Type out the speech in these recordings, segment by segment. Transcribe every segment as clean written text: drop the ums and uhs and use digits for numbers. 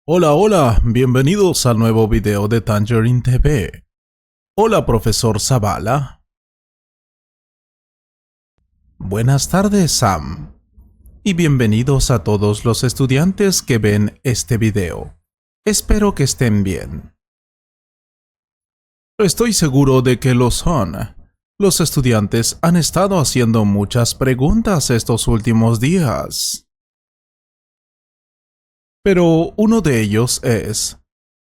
Hola, hola, bienvenidos al nuevo video de Tangerine TV. Hola, profesor Zavala. Buenas tardes, Sam. Y bienvenidos a todos los estudiantes que ven este video. Espero que estén bien. Estoy seguro de que lo son. Los estudiantes han estado haciendo muchas preguntas estos últimos días. Pero uno de ellos es,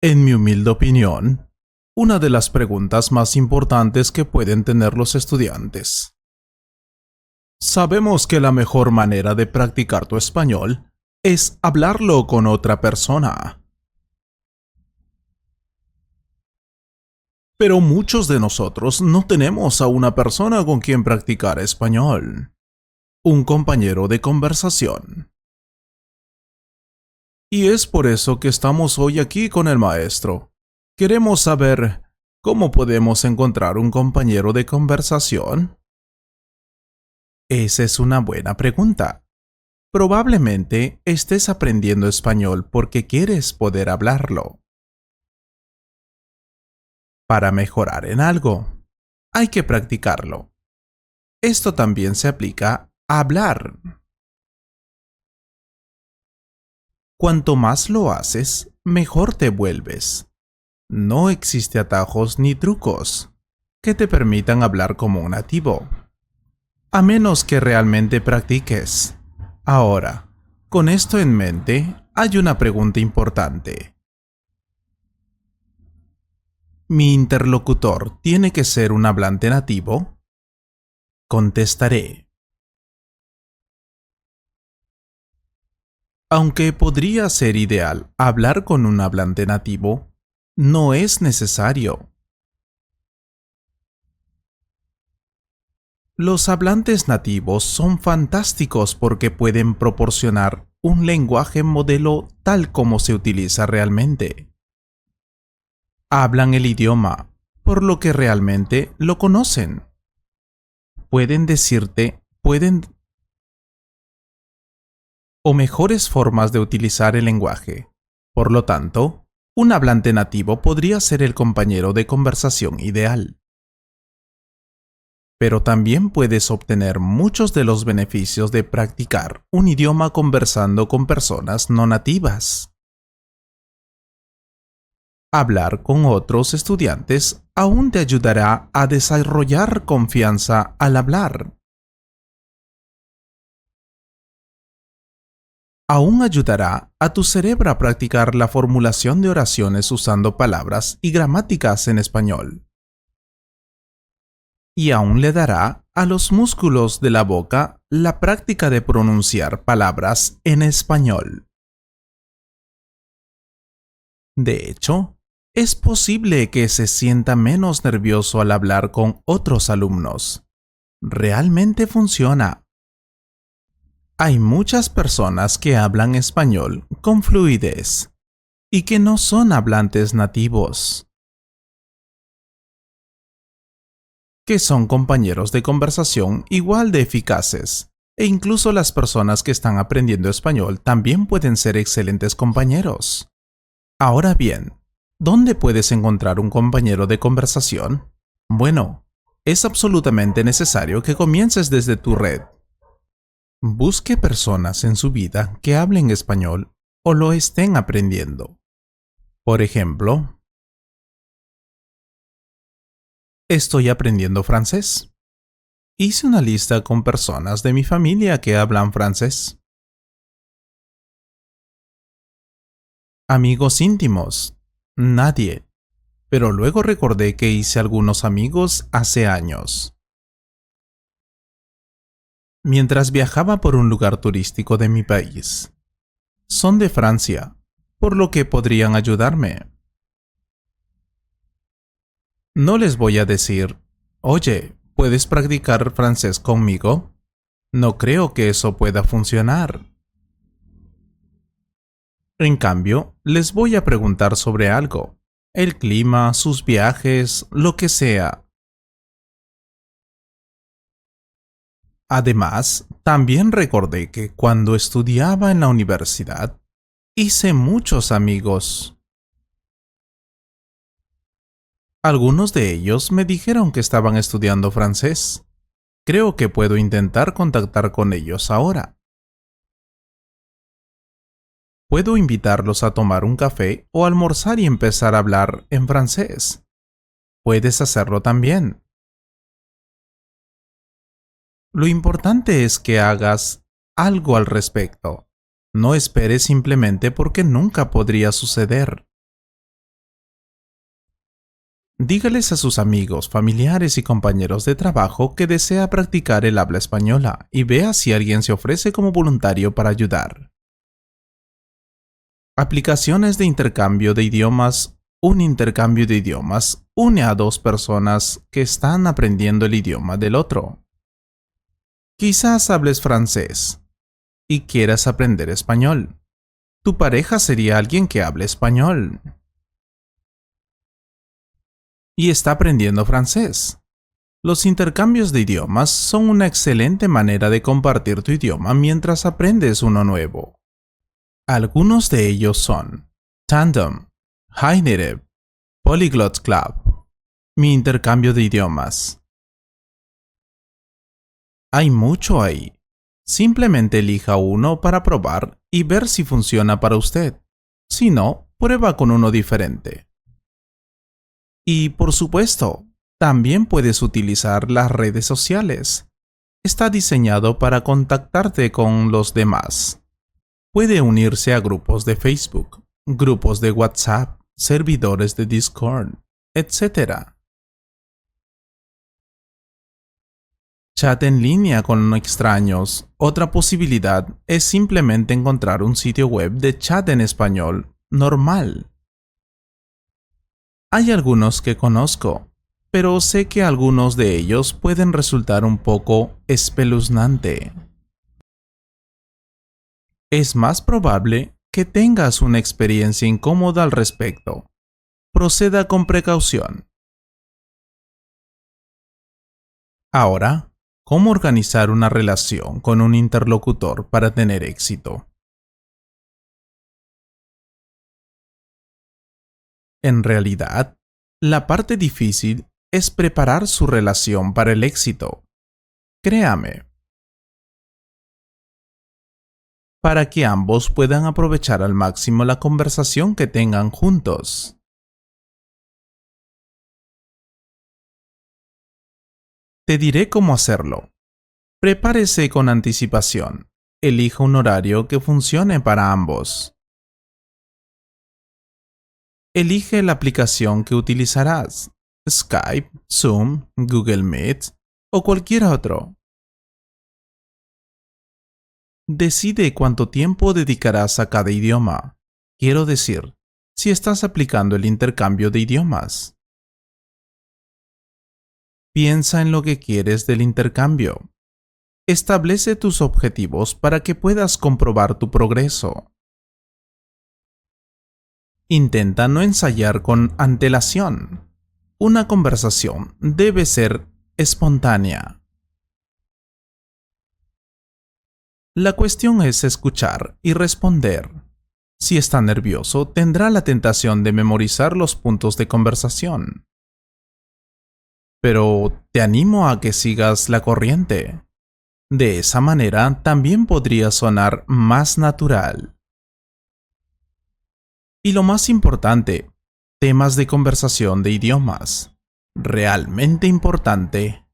en mi humilde opinión, una de las preguntas más importantes que pueden tener los estudiantes. Sabemos que la mejor manera de practicar tu español es hablarlo con otra persona. Pero muchos de nosotros no tenemos a una persona con quien practicar español. Un compañero de conversación. Y es por eso que estamos hoy aquí con el maestro. Queremos saber cómo podemos encontrar un compañero de conversación. Esa es una buena pregunta. Probablemente estés aprendiendo español porque quieres poder hablarlo. Para mejorar en algo, hay que practicarlo. Esto también se aplica a hablar. Cuanto más lo haces, mejor te vuelves. No existe atajos ni trucos que te permitan hablar como un nativo, a menos que realmente practiques. Ahora, con esto en mente, hay una pregunta importante. ¿Mi interlocutor tiene que ser un hablante nativo? Contestaré. Aunque podría ser ideal hablar con un hablante nativo, no es necesario. Los hablantes nativos son fantásticos porque pueden proporcionar un lenguaje modelo tal como se utiliza realmente. Hablan el idioma, por lo que realmente lo conocen. Pueden decirte, o mejores formas de utilizar el lenguaje. Por lo tanto, un hablante nativo podría ser el compañero de conversación ideal. Pero también puedes obtener muchos de los beneficios de practicar un idioma conversando con personas no nativas. Hablar con otros estudiantes aún te ayudará a desarrollar confianza al hablar. Aún ayudará a tu cerebro a practicar la formulación de oraciones usando palabras y gramáticas en español. Y aún le dará a los músculos de la boca la práctica de pronunciar palabras en español. De hecho, es posible que se sienta menos nervioso al hablar con otros alumnos. Realmente funciona. Hay muchas personas que hablan español con fluidez y que no son hablantes nativos, que son compañeros de conversación igual de eficaces, e incluso las personas que están aprendiendo español también pueden ser excelentes compañeros. Ahora bien, ¿dónde puedes encontrar un compañero de conversación? Bueno, es absolutamente necesario que comiences desde tu red. Busque personas en su vida que hablen español o lo estén aprendiendo. Por ejemplo, estoy aprendiendo francés. Hice una lista con personas de mi familia que hablan francés. Amigos íntimos, nadie. Pero luego recordé que hice algunos amigos hace años. Mientras viajaba por un lugar turístico de mi país. Son de Francia, por lo que podrían ayudarme. No les voy a decir, oye, ¿puedes practicar francés conmigo? No creo que eso pueda funcionar. En cambio, les voy a preguntar sobre algo, el clima, sus viajes, lo que sea. Además, también recordé que cuando estudiaba en la universidad, Hice muchos amigos. Algunos de ellos me dijeron que estaban estudiando francés. Creo que puedo intentar contactar con ellos ahora. Puedo invitarlos a tomar un café o almorzar y empezar a hablar en francés. Puedes hacerlo también. Lo importante es que hagas algo al respecto. No esperes simplemente porque nunca podría suceder. Dígales a sus amigos, familiares y compañeros de trabajo que desea practicar el habla española y vea si alguien se ofrece como voluntario para ayudar. Aplicaciones de intercambio de idiomas. Un intercambio de idiomas une a dos personas que están aprendiendo el idioma del otro. Quizás hables francés y quieras aprender español. Tu pareja sería alguien que hable español y está aprendiendo francés. Los intercambios de idiomas son una excelente manera de compartir tu idioma mientras aprendes uno nuevo. Algunos de ellos son Tandem, HiNative, Polyglot Club, mi intercambio de idiomas. Hay mucho ahí. Simplemente elija uno para probar y ver si funciona para usted. Si no, prueba con uno diferente. Y por supuesto, también puedes utilizar las redes sociales. Está diseñado para contactarte con los demás. Puede unirse a grupos de Facebook, grupos de WhatsApp, servidores de Discord, etc. Chat en línea con extraños. Otra posibilidad es simplemente encontrar un sitio web de chat en español normal. Hay algunos que conozco, pero sé que algunos de ellos pueden resultar un poco espeluznante. Es más probable que tengas una experiencia incómoda al respecto. Proceda con precaución. Ahora, ¿cómo organizar una relación con un interlocutor para tener éxito? En realidad, la parte difícil es preparar su relación para el éxito. Créame. Para que ambos puedan aprovechar al máximo la conversación que tengan juntos. Te diré cómo hacerlo. Prepárese con anticipación. Elija un horario que funcione para ambos. Elige la aplicación que utilizarás. Skype, Zoom, Google Meet o cualquier otro. Decide cuánto tiempo dedicarás a cada idioma. Quiero decir, si estás aplicando el intercambio de idiomas. Piensa en lo que quieres del intercambio. Establece tus objetivos para que puedas comprobar tu progreso. Intenta no ensayar con antelación. Una conversación debe ser espontánea. La cuestión es escuchar y responder. Si está nervioso, tendrá la tentación de memorizar los puntos de conversación. Pero te animo a que sigas la corriente. De esa manera también podría sonar más natural. Y lo más importante, temas de conversación de idiomas. Realmente importante.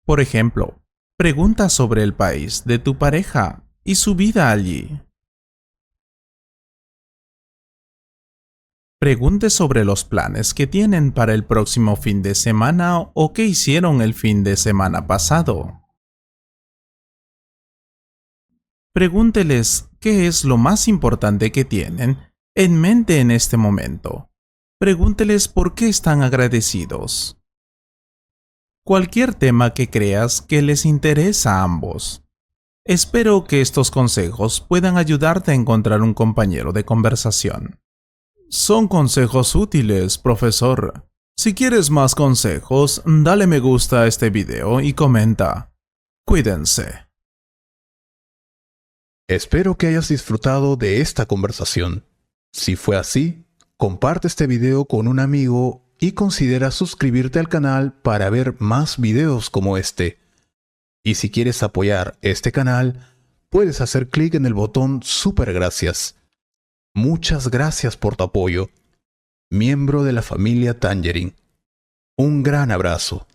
Por ejemplo, pregunta sobre el país de tu pareja y su vida allí. Pregunte sobre los planes que tienen para el próximo fin de semana o qué hicieron el fin de semana pasado. Pregúnteles qué es lo más importante que tienen en mente en este momento. Pregúnteles por qué están agradecidos. Cualquier tema que creas que les interesa a ambos. Espero que estos consejos puedan ayudarte a encontrar un compañero de conversación. Son consejos útiles, profesor. Si quieres más consejos, dale me gusta a este video y comenta. Cuídense. Espero que hayas disfrutado de esta conversación. Si fue así, comparte este video con un amigo y considera suscribirte al canal para ver más videos como este. Y si quieres apoyar este canal, puedes hacer clic en el botón Super Gracias. Muchas gracias por tu apoyo. Miembro de la familia Tangerine. Un gran abrazo.